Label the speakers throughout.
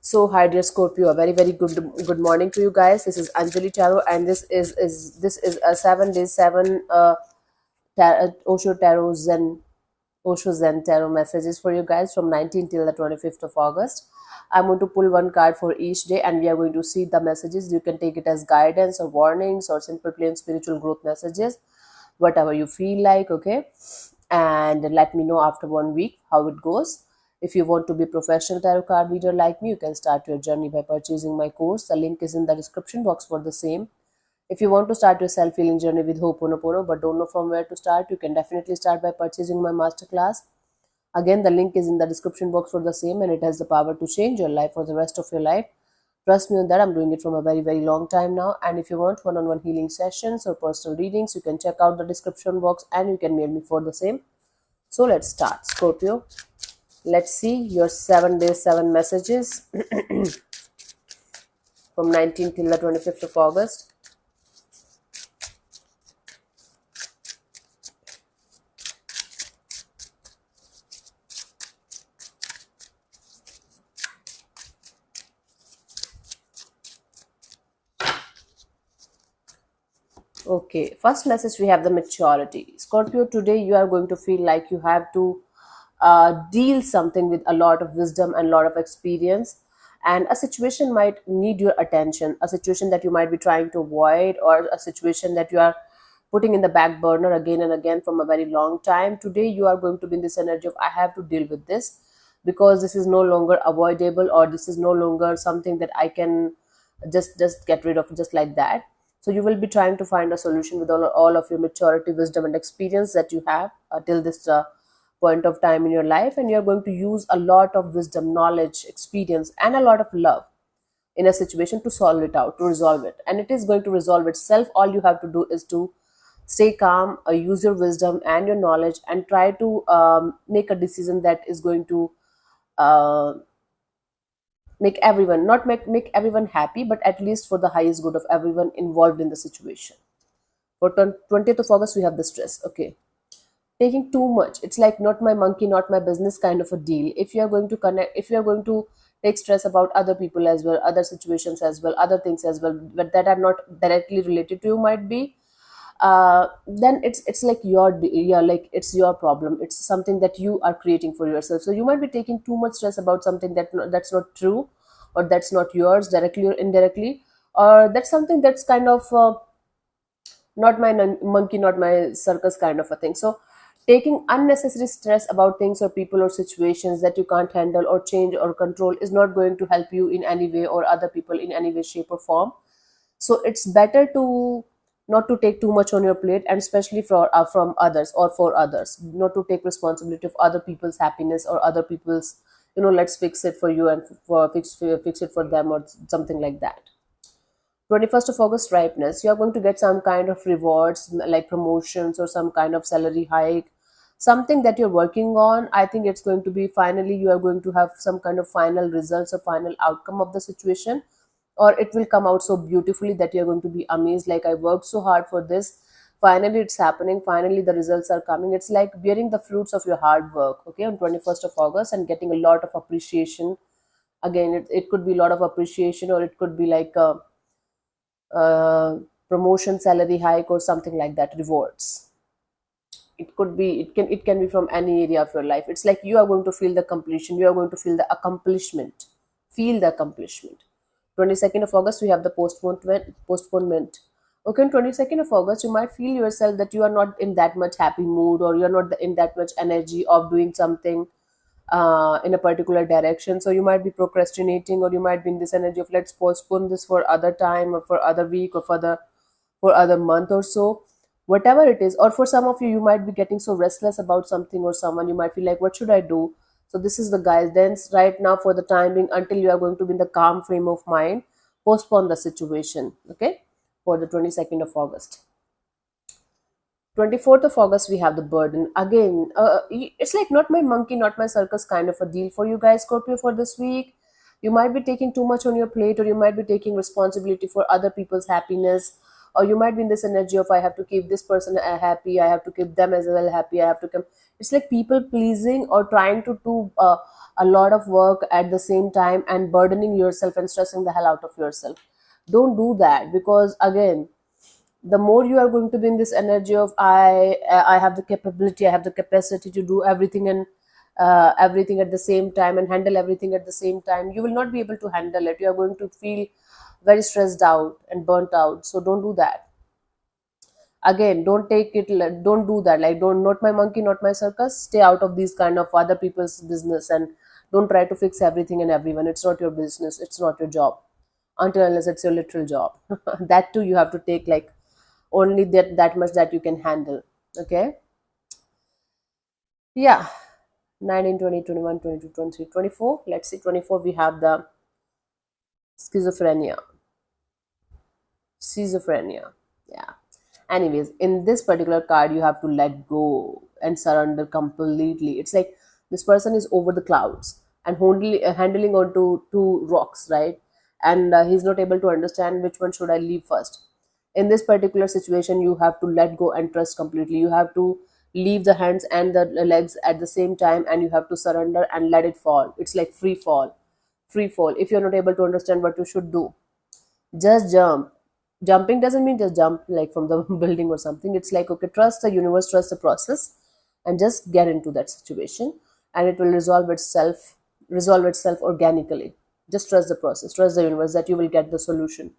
Speaker 1: So, hi dear Scorpio, a very good morning to you guys. This is Anjali Tarot, and this is a 7 days 7 Osho Tarot Zen Tarot messages for you guys from 19th till the 25th of August. I'm going to pull one card for each day, and we are going to see the messages. You can take it as guidance or warnings or simple plain spiritual growth messages, whatever you feel like. Okay, and let me know after 1 week how it goes. If you want to be a professional tarot card reader like me, you can start your journey by purchasing my course. The link is in the description box for the same. If you want to start your self-healing journey with Ho'oponopono but don't know from where to start, you can definitely start by purchasing my masterclass. Again, the link is in the description box for the same, and it has the power to change your life for the rest of your life. Trust me on that. I'm doing it from a very long time now. And if you want one-on-one healing sessions or personal readings, you can check out the description box and you can mail me for the same. So let's start, Scorpio. Let's see your 7 days 7 messages from 19th till the 25th of August. Okay, first message we have the maturity. Scorpio, today you are going to feel like you have to deal something with a lot of wisdom and a lot of experience, and a situation might need your attention, a situation that you might be trying to avoid, or a situation that you are putting in the back burner again and again from a very long time. Today you are going to be in this energy of I have to deal with this because this is no longer avoidable, or this is no longer something that I can just get rid of just like that. So you will be trying to find a solution with all of your maturity, wisdom and experience that you have till this point of time in your life, and you're going to use a lot of wisdom, knowledge, experience and a lot of love in a situation to solve it out, to resolve it, and it is going to resolve itself. All you have to do is to stay calm, use your wisdom and your knowledge, and try to make a decision that is going to uh, make everyone, not make everyone happy, but at least for the highest good of everyone involved in the situation. For 20th of August we have the stress. Okay, taking too much, it's like not my monkey not my business kind of a deal. If you are going to connect, if you are going to take stress about other people as well, other situations as well, other things as well, but that are not directly related to you might be, then it's like yeah, like it's your problem, it's something that you are creating for yourself. So you might be taking too much stress about something that's not true, or that's not yours directly or indirectly, or that's something that's kind of not my monkey not my circus kind of a thing. So taking unnecessary stress about things or people or situations that you can't handle or change or control is not going to help you in any way, or other people in any way, shape or form. So it's better to not to take too much on your plate, and especially from others or for others, not to take responsibility of other people's happiness or other people's, let's fix it for you and fix it for them or something like that. 21st of August ripeness, you are going to get some kind of rewards like promotions or some kind of salary hike, something that you're working on. I think it's going to be finally you are going to have some kind of final results or final outcome of the situation, or it will come out so beautifully that you're going to be amazed, like I worked so hard for this, finally it's happening, finally the results are coming. It's like bearing the fruits of your hard work, okay, on 21st of August, and getting a lot of appreciation. Again, it could be a lot of appreciation, or it could be like uh, promotion, salary hike or something like that, rewards. It can be from any area of your life. It's like you are going to feel the completion, you are going to feel the accomplishment, feel the accomplishment. 22nd of August we have the postponement. Okay, on 22nd of August you might feel yourself that you are not in that much happy mood, or you're not in that much energy of doing something in a particular direction. So you might be procrastinating, or you might be in this energy of let's postpone this for other time, or for other week, or for other month or so, whatever it is. Or for some of you, you might be getting so restless about something or someone, you might feel like what should I do. So this is the guidance right now for the time being, until you are going to be in the calm frame of mind. Postpone the situation, okay, for the 22nd of August. 24th of August we have the burden. Again, it's like not my monkey not my circus kind of a deal for you guys, Scorpio, for this week. You might be taking too much on your plate, or you might be taking responsibility for other people's happiness, or you might be in this energy of I have to keep this person happy, I have to keep them as well happy, I have to come. It's like people pleasing, or trying to do a lot of work at the same time and burdening yourself and stressing the hell out of yourself. Don't do that, because again, the more you are going to be in this energy of I have the capability, I have the capacity to do everything, and everything at the same time, and handle everything at the same time, you will not be able to handle it. You are going to feel very stressed out and burnt out. So don't do that. Again, don't take it, don't do that, like, don't, not my monkey, not my circus. Stay out of these kind of other people's business, and don't try to fix everything and everyone. It's not your business, it's not your job, until unless it's your literal job. That too, you have to take like only that much that you can handle. Okay. Yeah. 19, 20, 21, 22, 23, 24. Let's see, 24 we have the schizophrenia. Schizophrenia. Yeah. Anyways, in this particular card, you have to let go and surrender completely. It's like this person is over the clouds and handling onto two rocks, right? And he's not able to understand which one should I leave first. In this particular situation, you have to let go and trust completely. You have to leave the hands and the legs at the same time, and you have to surrender and let it fall. It's like free fall. Free fall. If you're not able to understand what you should do, just jump. Jumping doesn't mean just jump like from the building or something. It's like, okay, trust the universe, trust the process, and just get into that situation, and it will resolve itself organically. Just trust the process, trust the universe that you will get the solution.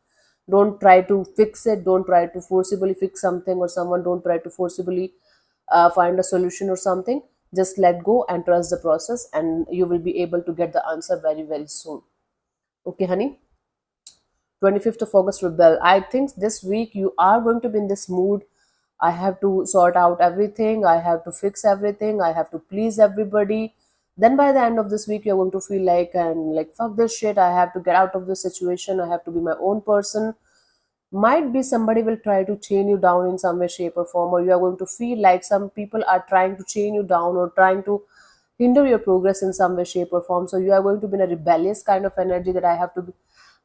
Speaker 1: Don't try to fix it, don't try to forcibly fix something or someone, don't try to forcibly find a solution or something. Just let go and trust the process, and you will be able to get the answer very, very soon. Okay, honey. 25th of August, rebel. I think this week you are going to be in this mood. I have to sort out everything, I have to fix everything, I have to please everybody. Then by the end of this week, you're going to feel like, and like, fuck this shit, I have to get out of this situation, I have to be my own person. Might be somebody will try to chain you down in some way, shape, or form, or you are going to feel like some people are trying to chain you down or trying to hinder your progress in some way, shape, or form. So you are going to be in a rebellious kind of energy that I have to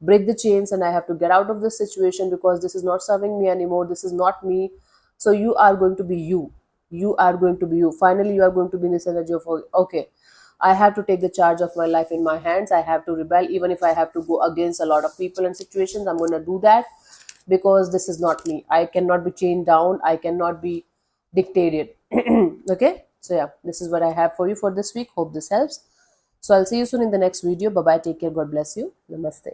Speaker 1: break the chains and I have to get out of this situation because this is not serving me anymore. This is not me. So you are going to be you. You are going to be you. Finally, you are going to be in this energy of, okay, I have to take the charge of my life in my hands. I have to rebel, even if I have to go against a lot of people and situations. I'm going to do that because this is not me. I cannot be chained down. I cannot be dictated. Okay. So yeah, this is what I have for you for this week. Hope this helps. So I'll see you soon in the next video. Bye bye. Take care. God bless you. Namaste.